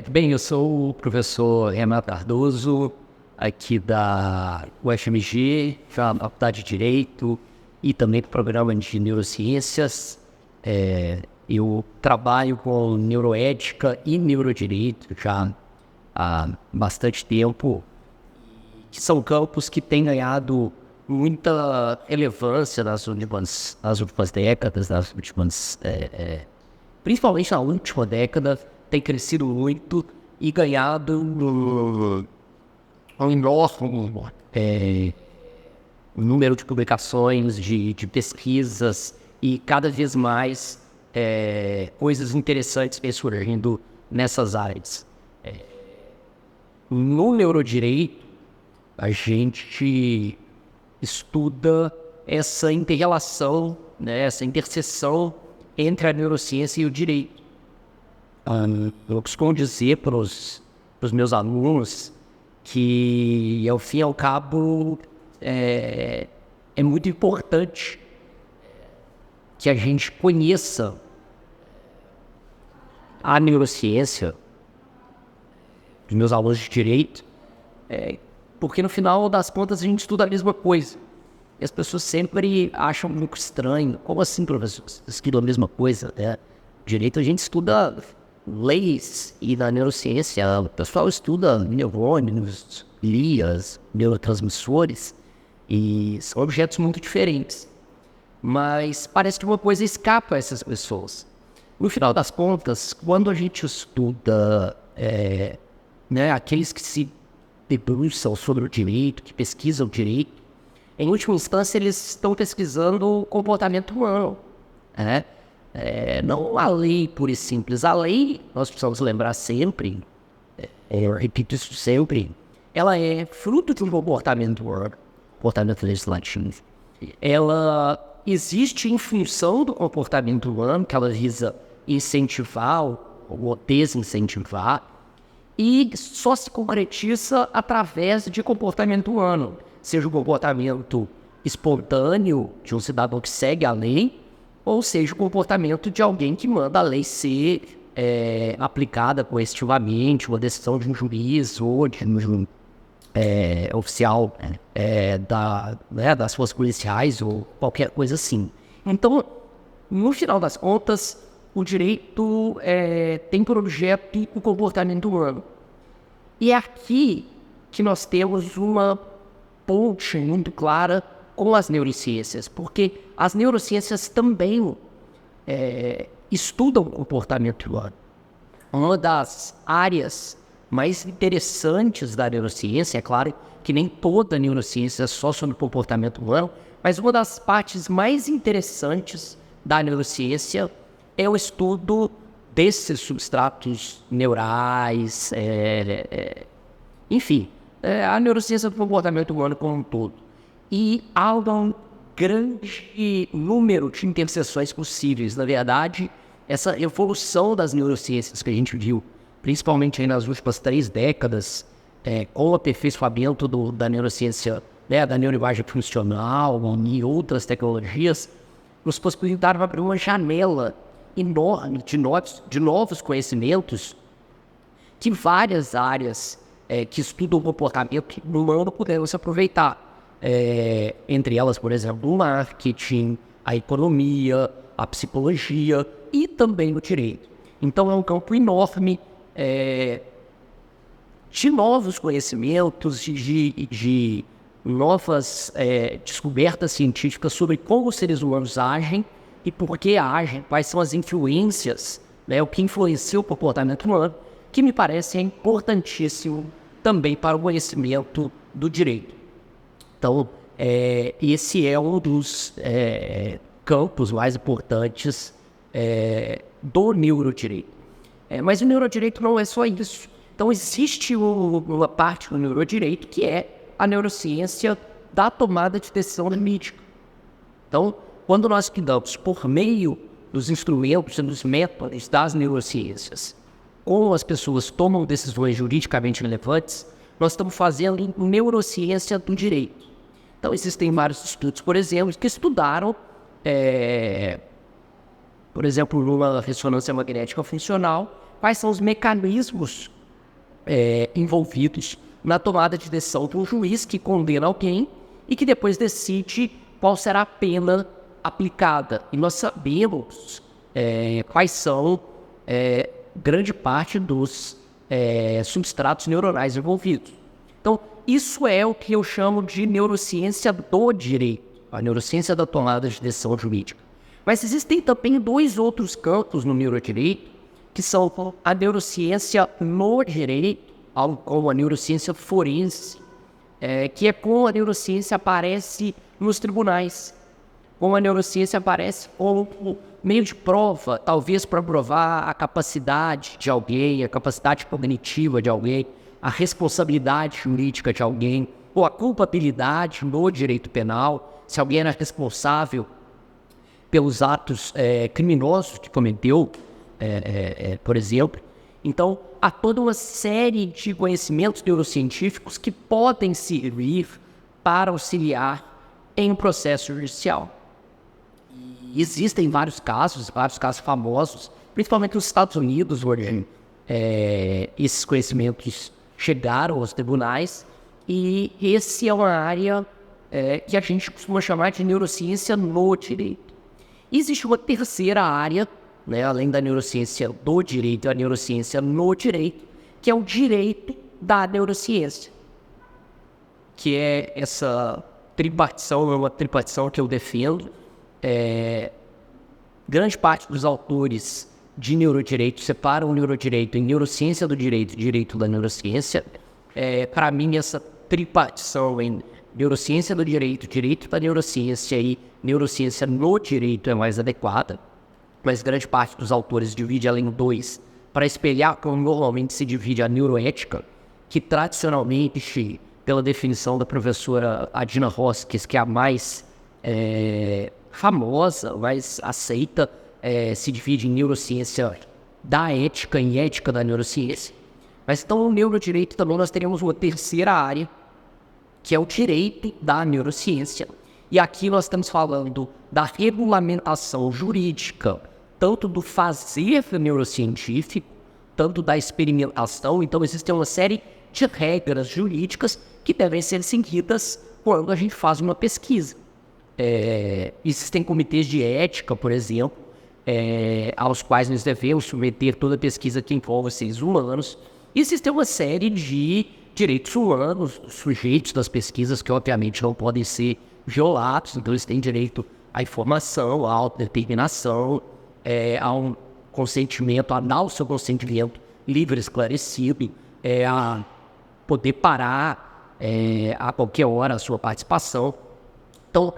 Bem, eu sou o professor Renato Cardoso, aqui da UFMG, na Faculdade de Direito e também do Programa de Neurociências. Eu trabalho com neuroética e neurodireito já há bastante tempo, que são campos que têm ganhado muita relevância nas últimas décadas, principalmente na última década, tem crescido muito e ganhado um enorme número de publicações, de pesquisas e cada vez mais coisas interessantes vêm surgindo nessas áreas. No neurodireito, a gente estuda essa inter-relação, né, essa interseção entre a neurociência e o direito. Eu costumo dizer para os meus alunos que, ao fim e ao cabo, é muito importante que a gente conheça a neurociência dos meus alunos de direito, porque no final das contas a gente estuda a mesma coisa. E as pessoas sempre acham muito estranho. Como assim, professor? Você estuda a mesma coisa, né? Direito a gente estuda leis, e na neurociência o pessoal estuda neurônios, glias, neurotransmissores, e são objetos muito diferentes. Mas parece que uma coisa escapa a essas pessoas. No final das contas, quando a gente estuda aqueles que se debruçam sobre o direito, que pesquisam o direito, em última instância eles estão pesquisando o comportamento humano, né? Não a lei pura e simples. A lei, nós precisamos lembrar sempre, eu repito isso sempre, ela é fruto de um comportamento humano, comportamento legislativo. Ela existe em função do comportamento humano, que ela visa incentivar ou desincentivar, e só se concretiza através de comportamento humano, seja o comportamento espontâneo de um cidadão que segue a lei, ou seja o comportamento de alguém que manda a lei ser aplicada coercitivamente, uma decisão de um juiz ou de um oficial das forças policiais ou qualquer coisa assim. Então, no final das contas, o direito tem por objeto o comportamento humano. E é aqui que nós temos uma ponte muito clara com as neurociências, porque as neurociências também estudam o comportamento humano. Uma das áreas mais interessantes da neurociência, é claro que nem toda neurociência é só sobre o comportamento humano, mas uma das partes mais interessantes da neurociência é o estudo desses substratos neurais, enfim, a neurociência do comportamento humano como um todo. E há um grande número de interseções possíveis. Na verdade, essa evolução das neurociências que a gente viu, principalmente aí nas últimas 3 décadas, com o aperfeiçoamento da neurociência, da neuroimagem funcional e outras tecnologias, nos possibilitaram abrir uma janela enorme de novos conhecimentos que várias áreas que estudam o comportamento humano puderam se aproveitar. Entre elas, por exemplo, o marketing, a economia, a psicologia e também o direito. Então é um campo enorme de novos conhecimentos, de novas descobertas científicas sobre como os seres humanos agem e por que agem, quais são as influências, o que influencia o comportamento humano, que me parece importantíssimo também para o conhecimento do direito. Então, esse é um dos campos mais importantes do neurodireito. Mas o neurodireito não é só isso. Então, existe uma parte do neurodireito que é a neurociência da tomada de decisão jurídica. Então, quando nós estudamos por meio dos instrumentos e dos métodos das neurociências, como as pessoas tomam decisões juridicamente relevantes, nós estamos fazendo neurociência do direito. Então, existem vários estudos, por exemplo, que estudaram, por exemplo, numa ressonância magnética funcional, quais são os mecanismos envolvidos na tomada de decisão de um juiz que condena alguém e que depois decide qual será a pena aplicada. E nós sabemos quais são grande parte dos substratos neuronais envolvidos. Então, isso é o que eu chamo de neurociência do direito, a neurociência da tomada de decisão jurídica. Mas existem também dois outros campos no neurodireito, que são a neurociência no direito, algo como a neurociência forense, que é como a neurociência aparece nos tribunais, como a neurociência aparece como meio de prova, talvez para provar a capacidade de alguém, a capacidade cognitiva de alguém, a responsabilidade jurídica de alguém, ou a culpabilidade no direito penal, se alguém era responsável pelos atos criminosos que cometeu, por exemplo. Então, há toda uma série de conhecimentos neurocientíficos que podem servir para auxiliar em um processo judicial. E existem vários casos famosos, principalmente nos Estados Unidos, onde esses conhecimentos chegaram aos tribunais, e esse é uma área que a gente costuma chamar de neurociência no direito. Existe uma terceira área, além da neurociência do direito, a neurociência no direito, que é o direito da neurociência, que é essa tripartição, é uma tripartição que eu defendo. Grande parte dos autores de neurodireito separam o neurodireito em neurociência do direito e direito da neurociência. Para mim, essa tripartição em neurociência do direito, direito da neurociência e neurociência no direito é mais adequada, mas grande parte dos autores divide ela em dois, para espelhar como normalmente se divide a neuroética, que tradicionalmente, pela definição da professora Adina Hoskins, que é a mais famosa, mais aceita, se divide em neurociência da ética e ética da neurociência. Mas então no neurodireito também nós teríamos uma terceira área, que é o direito da neurociência. E aqui nós estamos falando da regulamentação jurídica, tanto do fazer neurocientífico, tanto da experimentação. Então existem uma série de regras jurídicas que devem ser seguidas quando a gente faz uma pesquisa. Existem comitês de ética, por exemplo, aos quais nós devemos submeter toda pesquisa que envolve seres humanos. Existem uma série de direitos humanos dos sujeitos das pesquisas que obviamente não podem ser violados, então eles têm direito à informação, à autodeterminação, a um consentimento, a dar o seu consentimento livre, esclarecido, a poder parar a qualquer hora a sua participação. Então,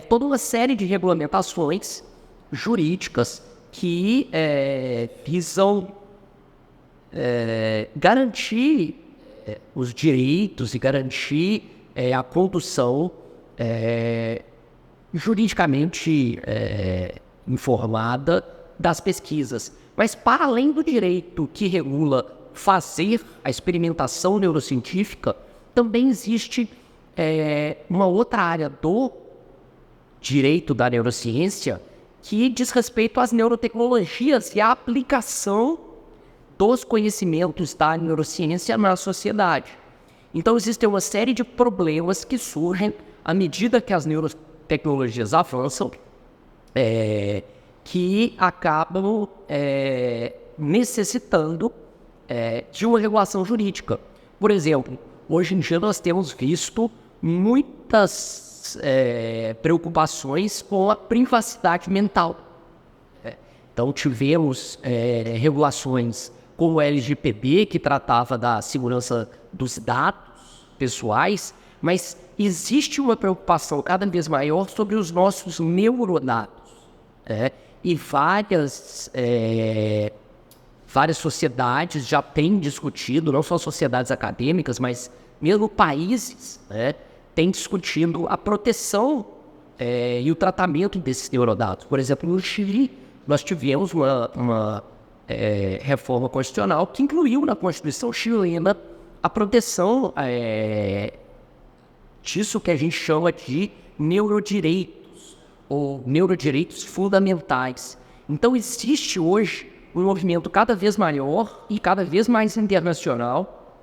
toda uma série de regulamentações jurídicas que visam garantir os direitos e garantir a condução juridicamente informada das pesquisas. Mas para além do direito que regula fazer a experimentação neurocientífica, também existe uma outra área do direito da neurociência que diz respeito às neurotecnologias e à aplicação dos conhecimentos da neurociência na sociedade. Então existem uma série de problemas que surgem à medida que as neurotecnologias avançam, que acabam necessitando de uma regulação jurídica. Por exemplo, hoje em dia nós temos visto muitas preocupações com a privacidade mental. Então tivemos regulações como o LGPD, que tratava da segurança dos dados pessoais, mas existe uma preocupação cada vez maior sobre os nossos neurodados. E várias sociedades já têm discutido, não só sociedades acadêmicas, mas mesmo países, têm discutido a proteção e o tratamento desses neurodados. Por exemplo, no Chile, nós tivemos uma reforma constitucional que incluiu na Constituição chilena a proteção disso que a gente chama de neurodireitos, ou neurodireitos fundamentais. Então existe hoje um movimento cada vez maior e cada vez mais internacional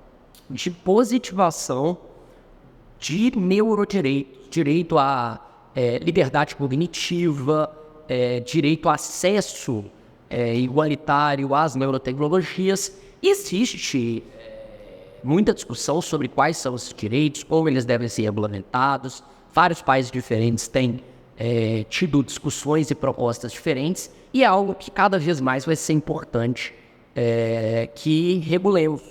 de positivação de neurodireito, direito à liberdade cognitiva, direito a acesso igualitário às neurotecnologias. Existe muita discussão sobre quais são esses direitos, como eles devem ser regulamentados. Vários países diferentes têm tido discussões e propostas diferentes, e é algo que cada vez mais vai ser importante que regulemos,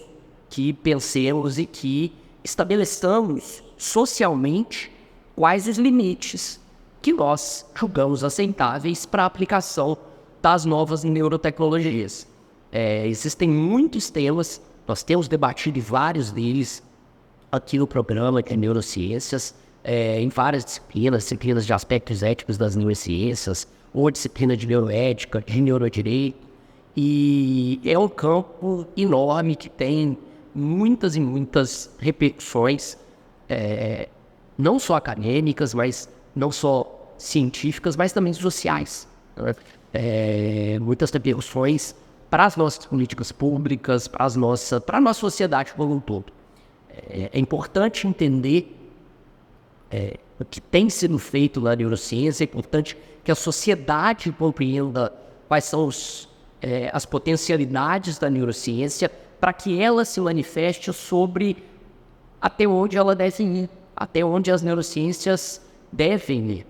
que pensemos e que estabeleçamos socialmente quais os limites que nós julgamos aceitáveis para a aplicação das novas neurotecnologias. Existem muitos temas, nós temos debatido vários deles aqui no programa de neurociências, em várias disciplinas de aspectos éticos das neurociências, ou disciplina de neuroética, de neurodireito, e é um campo enorme que tem muitas e muitas repercussões, não só acadêmicas, mas não só científicas, mas também sociais, né? Muitas repercussões para as nossas políticas públicas, para a nossa sociedade como um todo. É importante entender o que tem sido feito na neurociência, é importante que a sociedade compreenda quais são as potencialidades da neurociência, para que ela se manifeste sobre até onde ela deve ir, até onde as neurociências devem ir.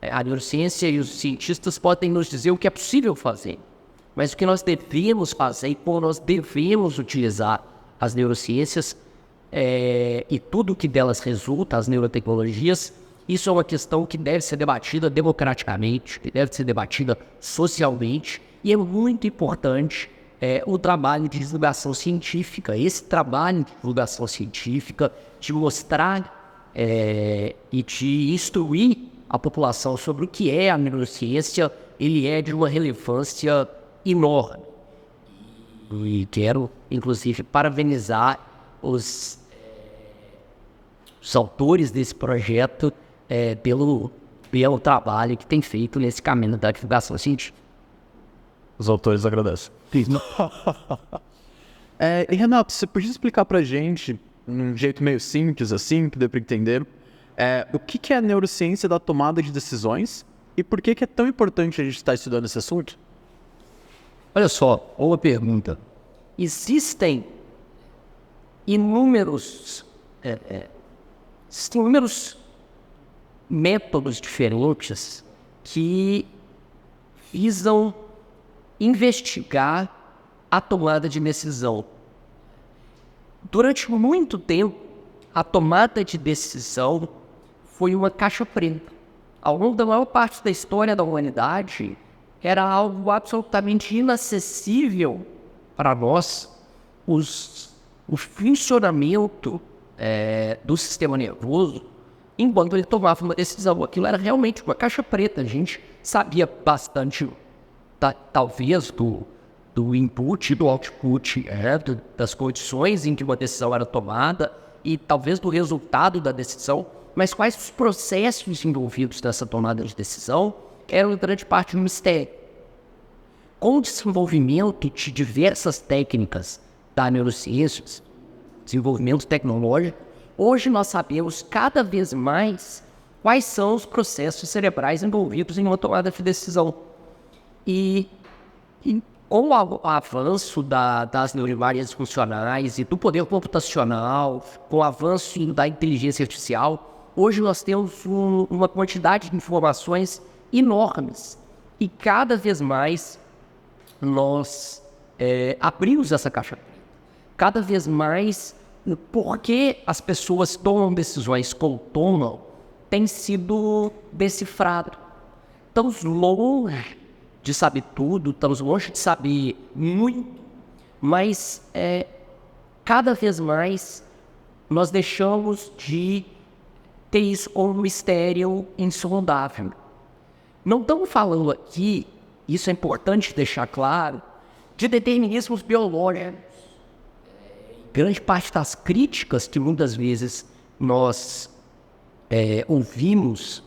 A neurociência e os cientistas podem nos dizer o que é possível fazer, mas o que nós devemos fazer e como nós devemos utilizar as neurociências e tudo que delas resulta, as neurotecnologias, isso é uma questão que deve ser debatida democraticamente, que deve ser debatida socialmente, e é muito importante o trabalho de divulgação científica. Esse trabalho de divulgação científica, de mostrar e de instruir a população sobre o que é a neurociência, ele é de uma relevância enorme. E quero, inclusive, parabenizar os autores desse projeto pelo trabalho que tem feito nesse caminho da divulgação científica. Os autores agradecem. E Renato, você podia explicar pra gente, num jeito meio simples assim, que dê pra entender, o que é a neurociência da tomada de decisões e por que é tão importante a gente estar estudando esse assunto? Olha só, uma pergunta. Existem inúmeros métodos diferentes que visam investigar a tomada de decisão. Durante muito tempo, a tomada de decisão foi uma caixa preta. Ao longo da maior parte da história da humanidade, era algo absolutamente inacessível para nós, o funcionamento do sistema nervoso, enquanto ele tomava uma decisão. Aquilo era realmente uma caixa preta. A gente sabia bastante, talvez, do input, do output, das condições em que uma decisão era tomada e talvez do resultado da decisão, mas quais os processos envolvidos nessa tomada de decisão eram em grande parte um mistério. Com o desenvolvimento de diversas técnicas da neurociência, desenvolvimento tecnológico, hoje nós sabemos cada vez mais quais são os processos cerebrais envolvidos em uma tomada de decisão. E com o avanço das neuroimagens funcionais e do poder computacional, com o avanço da inteligência artificial, hoje nós temos uma quantidade de informações enormes. E cada vez mais nós abrimos essa caixa preta. Cada vez mais, porque as pessoas tomam decisões como tomam, tem sido decifrado. Estamos longe de saber tudo, estamos longe de saber muito, mas cada vez mais nós deixamos de ter isso como um mistério insondável. Não estamos falando aqui, isso é importante deixar claro, de determinismos biológicos. Grande parte das críticas que muitas vezes nós ouvimos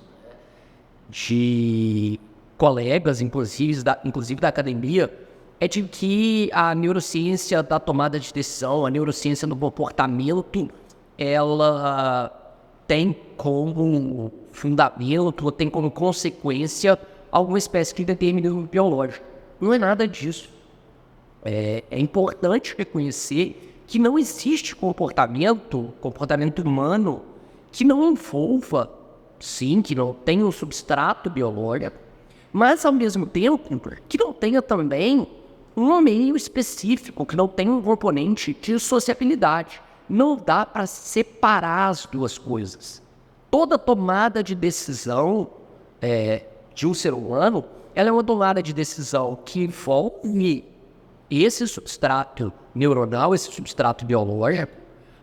de colegas, inclusive da academia, é de que a neurociência da tomada de decisão, a neurociência do comportamento, ela tem como fundamento, tem como consequência alguma espécie de determinismo biológico. Não é nada disso. É importante reconhecer que não existe comportamento humano que não envolva, sim, que não tenha um substrato biológico, mas ao mesmo tempo que não tenha também um meio específico, que não tenha um componente de sociabilidade. Não dá para separar as duas coisas. Toda tomada de decisão de um ser humano, ela é uma tomada de decisão que envolve esse substrato neuronal, esse substrato biológico,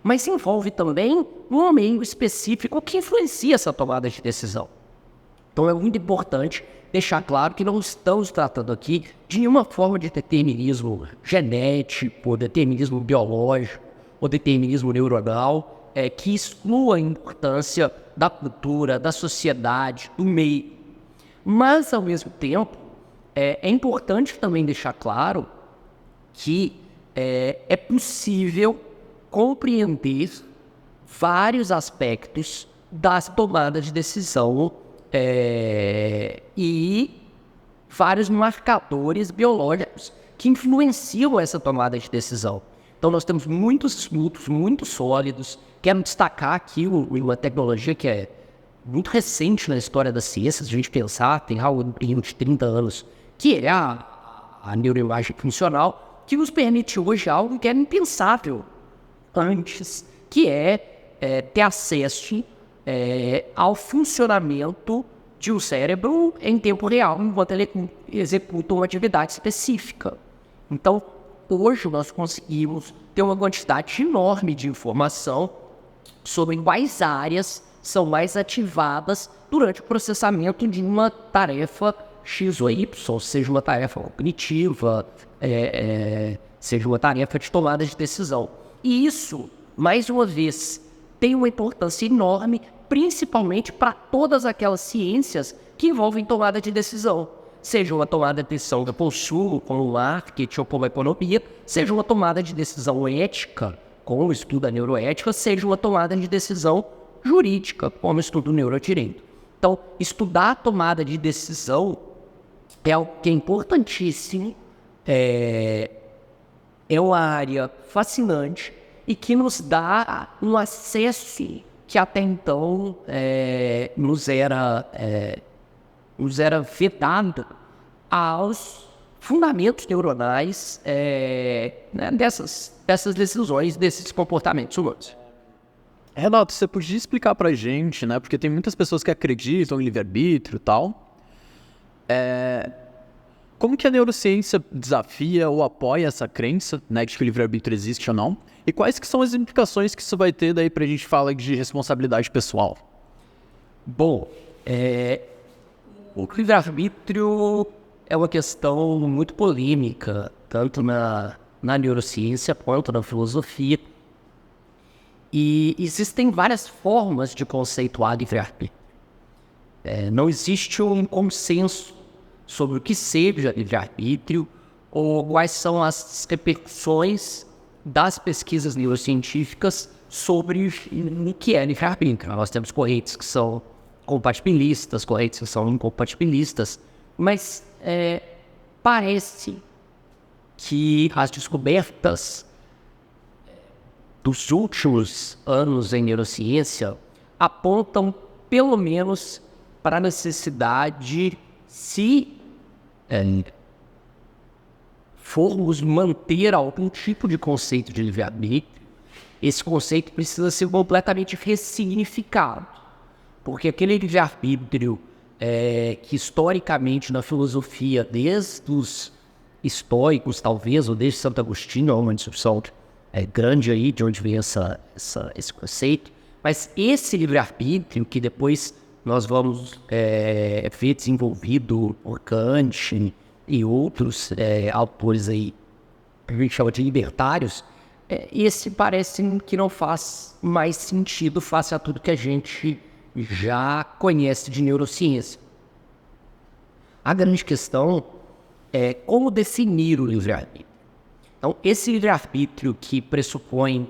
mas envolve também um meio específico que influencia essa tomada de decisão. Então é muito importante deixar claro que não estamos tratando aqui de nenhuma forma de determinismo genético, determinismo biológico ou determinismo neuronal que exclua a importância da cultura, da sociedade, do meio. Mas, ao mesmo tempo, é importante também deixar claro que é possível compreender vários aspectos das tomadas de decisão e vários marcadores biológicos que influenciam essa tomada de decisão. Então, nós temos muitos estudos muito sólidos. Quero destacar aqui uma tecnologia que é muito recente na história da ciência, se a gente pensar, tem algo de 30 anos, que é a neuroimagem funcional, que nos permite hoje algo que era impensável antes, que é ter acesso ao funcionamento de um cérebro em tempo real, enquanto ele executa uma atividade específica. Então, hoje nós conseguimos ter uma quantidade enorme de informação sobre quais áreas são mais ativadas durante o processamento de uma tarefa X ou Y, seja uma tarefa cognitiva, seja uma tarefa de tomada de decisão. E isso, mais uma vez, tem uma importância enorme, principalmente para todas aquelas ciências que envolvem tomada de decisão. Seja uma tomada de decisão de consumo, como o marketing ou como a economia, seja uma tomada de decisão ética, como o estudo da neuroética, seja uma tomada de decisão jurídica, como o estudo do neurodireito. Então, estudar a tomada de decisão é algo que é importantíssimo, é uma área fascinante e que nos dá um acesso que até então nos era vedado aos fundamentos neuronais dessas decisões, desses comportamentos humanos. Renato, você podia explicar pra gente, né? Porque tem muitas pessoas que acreditam em livre-arbítrio e tal. Como que a neurociência desafia ou apoia essa crença, né, de que o livre-arbítrio existe ou não? E quais que são as implicações que isso vai ter daí pra gente falar de responsabilidade pessoal? Bom, o livre-arbítrio é uma questão muito polêmica, tanto na neurociência quanto na filosofia. E existem várias formas de conceituar livre-arbítrio. Não existe um consenso sobre o que seja livre-arbítrio ou quais são as repercussões das pesquisas neurocientíficas sobre o que é livre-arbítrio. Nós temos correntes que são compatibilistas, correntes que são incompatibilistas, mas parece que as descobertas dos últimos anos em neurociência apontam pelo menos para a necessidade, se formos manter algum tipo de conceito de livre-arbítrio, esse conceito precisa ser completamente ressignificado, porque aquele livre-arbítrio que historicamente na filosofia, desde os estoicos talvez, ou desde Santo Agostinho, é uma discussão grande aí de onde vem esse conceito, mas esse livre-arbítrio que depois nós vamos ver desenvolvido por Kant e outros autores aí, que a gente chama de libertários, esse parece que não faz mais sentido face a tudo que a gente já conhece de neurociência. A grande questão como definir o livre-arbítrio. Então, esse livre-arbítrio que pressupõe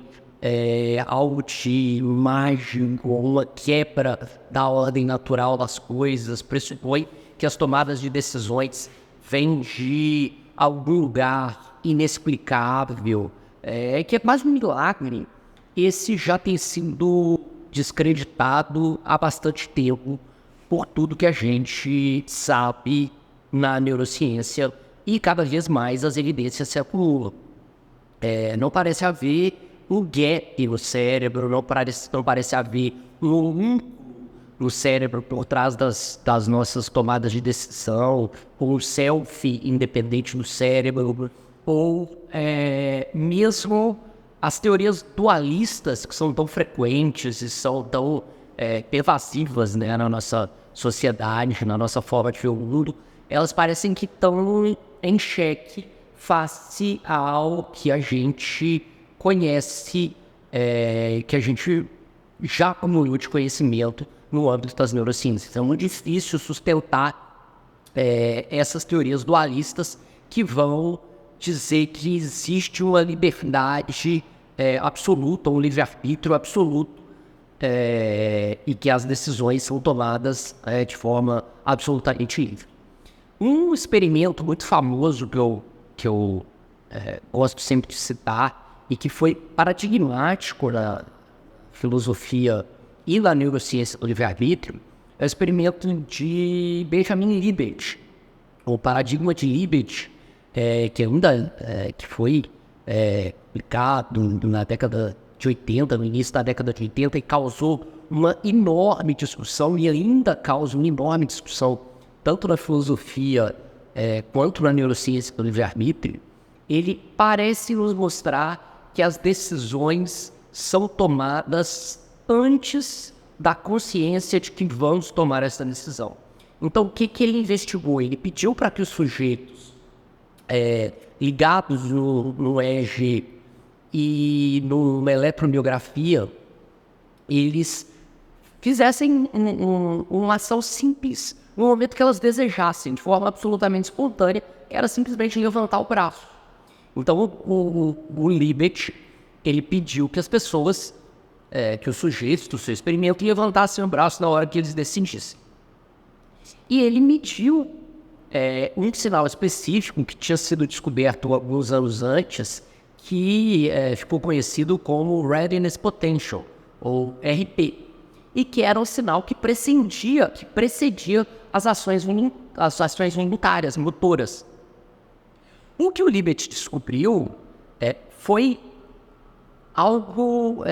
algo de mágico, uma quebra da ordem natural das coisas, pressupõe que as tomadas de decisões vêm de algum lugar inexplicável, que é mais um milagre. Esse já tem sido descreditado há bastante tempo por tudo que a gente sabe na neurociência e cada vez mais as evidências se acumulam. Não parece haver um gap no cérebro, não parece haver um no cérebro por trás das nossas tomadas de decisão, ou um self independente do cérebro, ou mesmo as teorias dualistas que são tão frequentes e são tão pervasivas, né, na nossa sociedade, na nossa forma de ver o mundo, elas parecem que estão em xeque face ao que a gente conhece, que a gente já acumulou de conhecimento no âmbito das neurociências. É muito difícil sustentar essas teorias dualistas que vão dizer que existe uma liberdade absoluta, um livre-arbítrio absoluto, e que as decisões são tomadas de forma absolutamente livre. Um experimento muito famoso que eu gosto sempre de citar e que foi paradigmático na filosofia e na neurociência do livre-arbítrio é o experimento de Benjamin Libet, o paradigma de Libet, que foi aplicado na década de 80, no início da década de 80, e causou uma enorme discussão, e ainda causa uma enorme discussão, tanto na filosofia quanto na neurociência do livre-arbítrio. Ele parece nos mostrar que as decisões são tomadas antes da consciência de que vamos tomar essa decisão. Então, o que ele investigou? Ele pediu para que os sujeitos ligados no EEG e numa eletromiografia, eles fizessem uma ação simples no momento que elas desejassem, de forma absolutamente espontânea, que era simplesmente levantar o braço. Então, o Libet, ele pediu que as pessoas, que os sujeitos do seu experimento levantassem o braço na hora que eles decidissem. E ele mediu um sinal específico que tinha sido descoberto alguns anos antes, que ficou conhecido como Readiness Potential, ou RP, e que era um sinal que precedia as ações voluntárias, motoras. O que o Libet descobriu foi algo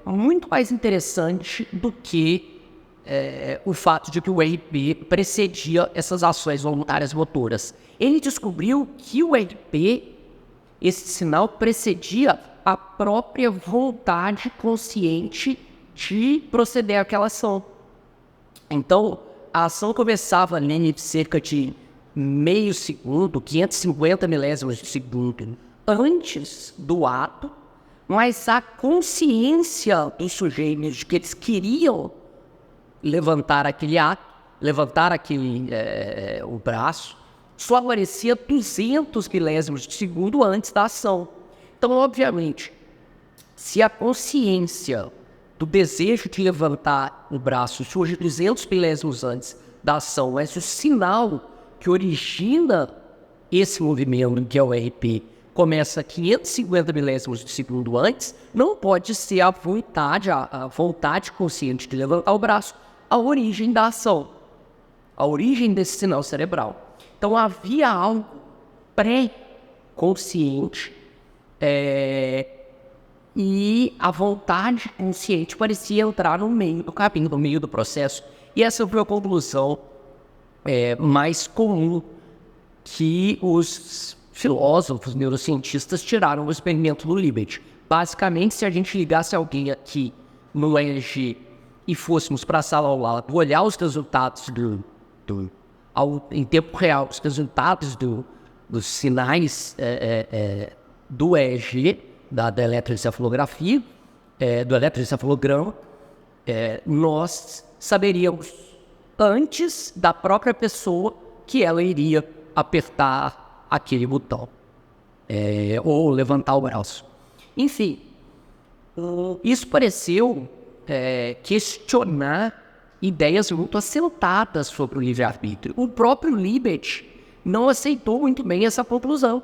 muito mais interessante do que o fato de que o RP precedia essas ações voluntárias motoras. Ele descobriu que o RP, esse sinal, precedia a própria vontade consciente de proceder àquela ação. Então, a ação começava ali de cerca de meio segundo, 550 milésimos de segundo antes do ato, mas a consciência dos sujeitos de que eles queriam levantar aquele ato, levantar o braço, só aparecia 200 milésimos de segundo antes da ação. Então, obviamente, se a consciência do desejo de levantar o braço surge 200 milésimos antes da ação, mas o sinal que origina esse movimento, que é o RP, começa 550 milésimos de segundo antes, não pode ser a vontade consciente de levantar o braço, a origem da ação, a origem desse sinal cerebral. Então havia algo pré-consciente e a vontade consciente parecia entrar no meio do caminho, no meio do processo. E essa foi a conclusão mais comum que os filósofos, neurocientistas tiraram do experimento do Libet. Basicamente, se a gente ligasse alguém aqui no EEG e fôssemos para a sala ao lado, olhar os resultados em tempo real, os resultados dos sinais do EEG, da eletroencefalografia, do eletroencefalograma, nós saberíamos antes da própria pessoa que ela iria apertar aquele botão, ou levantar o braço. Enfim, isso pareceu questionar ideias muito assentadas sobre o livre-arbítrio. O próprio Libet não aceitou muito bem essa conclusão.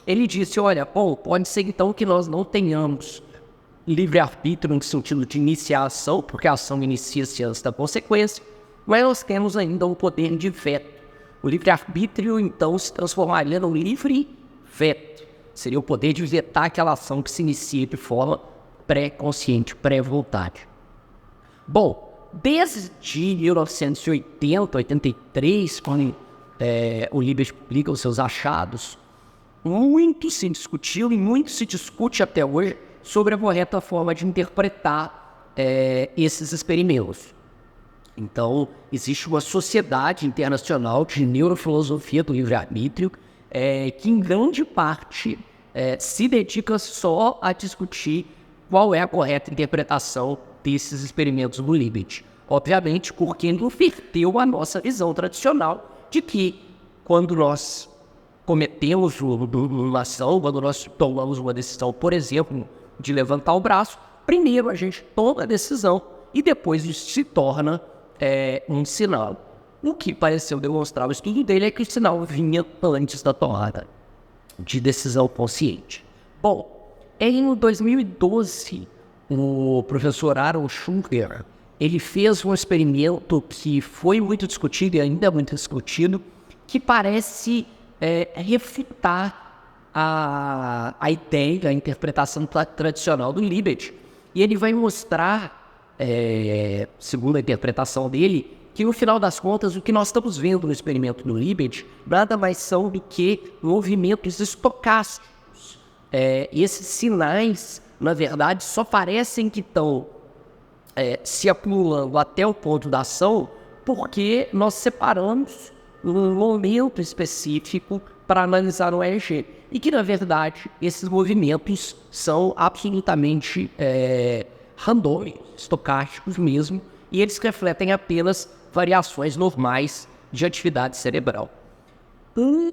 Ele disse, olha, pode ser então que nós não tenhamos livre-arbítrio no sentido de iniciar a ação, porque a ação inicia-se antes da consequência, mas nós temos ainda um poder de veto. O livre-arbítrio, então, se transformaria no livre-veto. Seria o poder de vetar aquela ação que se inicia de forma pré-consciente, pré-vontade. Bom, desde 1980, 83, quando o Libet publica os seus achados, muito se discutiu e muito se discute até hoje sobre a correta forma de interpretar esses experimentos. Então, existe uma sociedade internacional de neurofilosofia do livre-arbítrio que, em grande parte, se dedica só a discutir qual é a correta interpretação desses experimentos do Libet. Obviamente, porque inverteu a nossa visão tradicional de que, quando nós cometemos uma ação, quando nós tomamos uma decisão, por exemplo, de levantar o braço, primeiro a gente toma a decisão e depois isso se torna um sinal. O que pareceu demonstrar o estudo dele é que o sinal vinha antes da tomada de decisão consciente. Bom, em 2012, o professor Aaron Schunker, ele fez um experimento que foi muito discutido e ainda é muito discutido, que parece refutar a ideia, a interpretação tradicional do Libet. E ele vai mostrar, segundo a interpretação dele, que no final das contas o que nós estamos vendo no experimento do Libet nada mais são do que movimentos estocásticos. Esses sinais, na verdade, só parecem que estão se acumulando até o ponto da ação porque nós separamos um momento específico para analisar o EEG. E que, na verdade, esses movimentos são absolutamente randômicos, estocásticos mesmo, e eles refletem apenas variações normais de atividade cerebral. O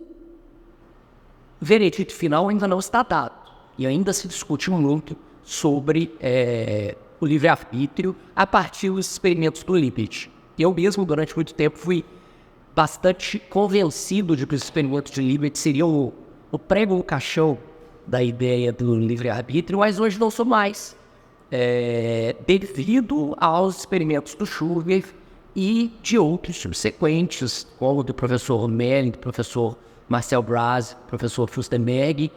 veredito final ainda não está dado, e ainda se discute muito sobre o livre-arbítrio a partir dos experimentos do Libet. Eu mesmo, durante muito tempo, fui bastante convencido de que os experimentos de Libet seriam o prego no caixão da ideia do livre-arbítrio, mas hoje não sou mais, devido aos experimentos do Schunker e de outros subsequentes, como do professor Melling, do professor Marcel Braz, do professor Fürstenberg,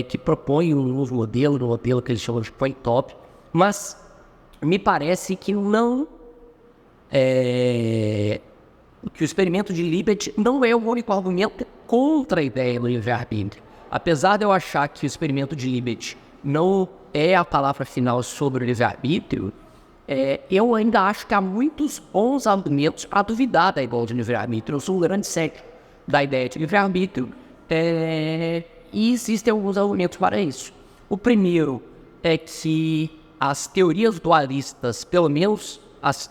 que propõem um novo modelo, um modelo que eles chamam de point top, mas me parece que não que o experimento de Libet não é o único argumento contra a ideia do livre-arbítrio. Apesar de eu achar que o experimento de Libet não é a palavra final sobre o livre-arbítrio, eu ainda acho que há muitos bons argumentos para duvidar da ideia de livre-arbítrio. Eu sou um grande cético da ideia de livre-arbítrio, e existem alguns argumentos para isso. O primeiro é que as teorias dualistas, pelo menos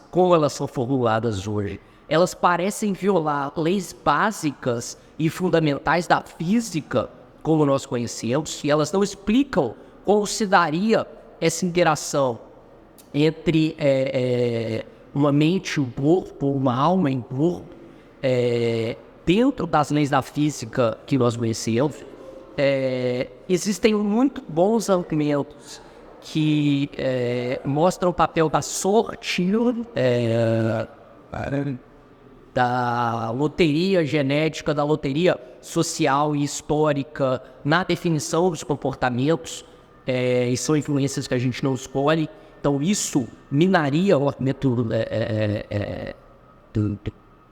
como elas são formuladas hoje, elas parecem violar leis básicas e fundamentais da física, como nós conhecemos, e elas não explicam como se daria essa interação entre uma mente e um corpo, uma alma e um corpo, dentro das leis da física que nós conhecemos. Existem muito bons argumentos que mostram o papel da sorte, da loteria genética, da loteria social e histórica na definição dos comportamentos, e são influências que a gente não escolhe. Então isso minaria o argumento do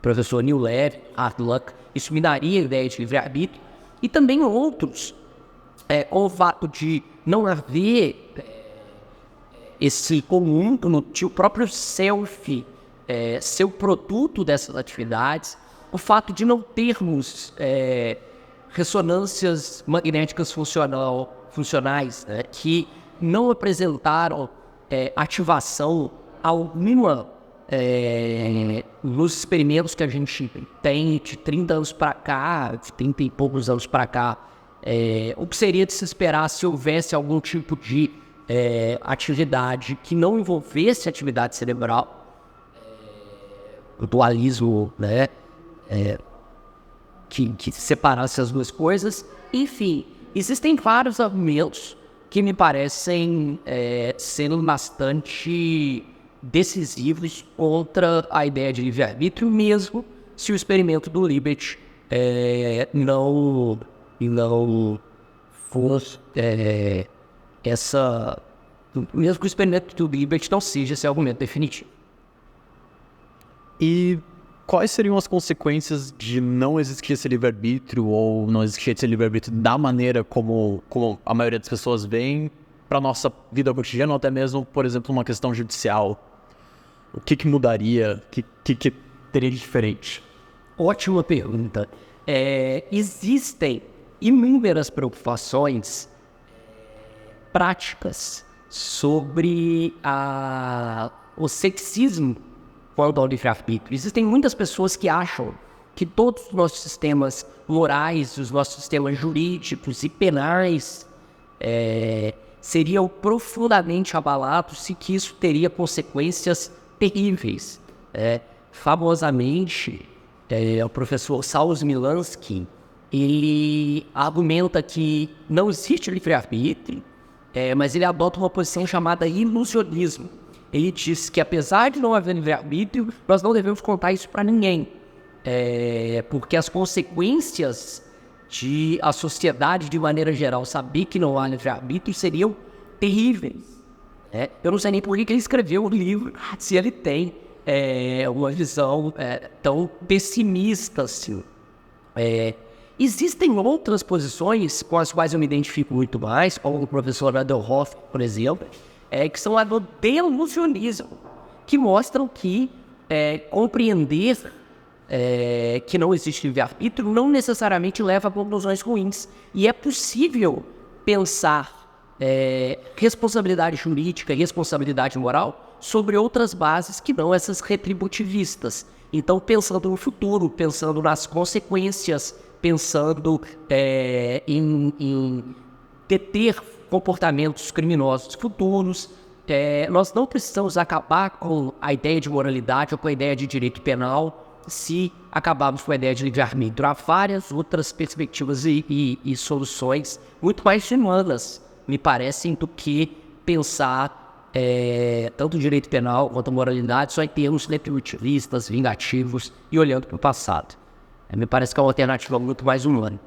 professor Neil Levy, Hard Luck, isso minaria a ideia de livre-arbítrio, e também outros, com o fato de não haver esse conjunto no próprio self, ser o produto dessas atividades, o fato de não termos ressonâncias magnéticas funcionais, que não apresentaram ativação alguma nos experimentos que a gente tem de 30 anos para cá, de 30 e poucos anos para cá, o que seria de se esperar se houvesse algum tipo de atividade que não envolvesse atividade cerebral, o dualismo, né, que separasse as duas coisas. Enfim, existem vários argumentos que me parecem sendo bastante decisivos contra a ideia de livre-arbítrio, mesmo se o experimento do Libet não for mesmo que o experimento do Libet não seja esse argumento definitivo. E quais seriam as consequências de não existir esse livre-arbítrio ou não existir esse livre-arbítrio da maneira como a maioria das pessoas veem para a nossa vida cotidiana, ou até mesmo, por exemplo, uma questão judicial? O que mudaria? O que teria de diferente? Ótima pergunta. Existem inúmeras preocupações práticas sobre o ceticismo quanto ao livre-arbítrio. Existem muitas pessoas que acham que todos os nossos sistemas morais, os nossos sistemas jurídicos e penais seriam profundamente abalados e que isso teria consequências terríveis. Famosamente, o professor Saul Smilansky, ele argumenta que não existe livre-arbítrio, mas ele adota uma posição chamada ilusionismo. Ele diz que, apesar de não haver livre-arbítrio, nós não devemos contar isso para ninguém, porque as consequências de a sociedade, de maneira geral, saber que não há livre-arbítrio seriam terríveis. Eu não sei nem por que ele escreveu o livro, se ele tem uma visão tão pessimista assim. Existem outras posições com as quais eu me identifico muito mais, como o professor Adelhoff, por exemplo, que são a do delusionismo, que mostram que compreender que não existe livre-arbítrio não necessariamente leva a conclusões ruins. E é possível pensar responsabilidade jurídica e responsabilidade moral sobre outras bases que não essas retributivistas. Então, pensando no futuro, pensando nas consequências, pensando em deter comportamentos criminosos futuros, nós não precisamos acabar com a ideia de moralidade ou com a ideia de direito penal se acabarmos com a ideia de livre-arbítrio. Há várias outras perspectivas e soluções muito mais humanas, me parecem, do que pensar tanto o direito penal quanto a moralidade só em termos retributivistas, vingativos e olhando para o passado. Me parece que é uma alternativa muito mais humana.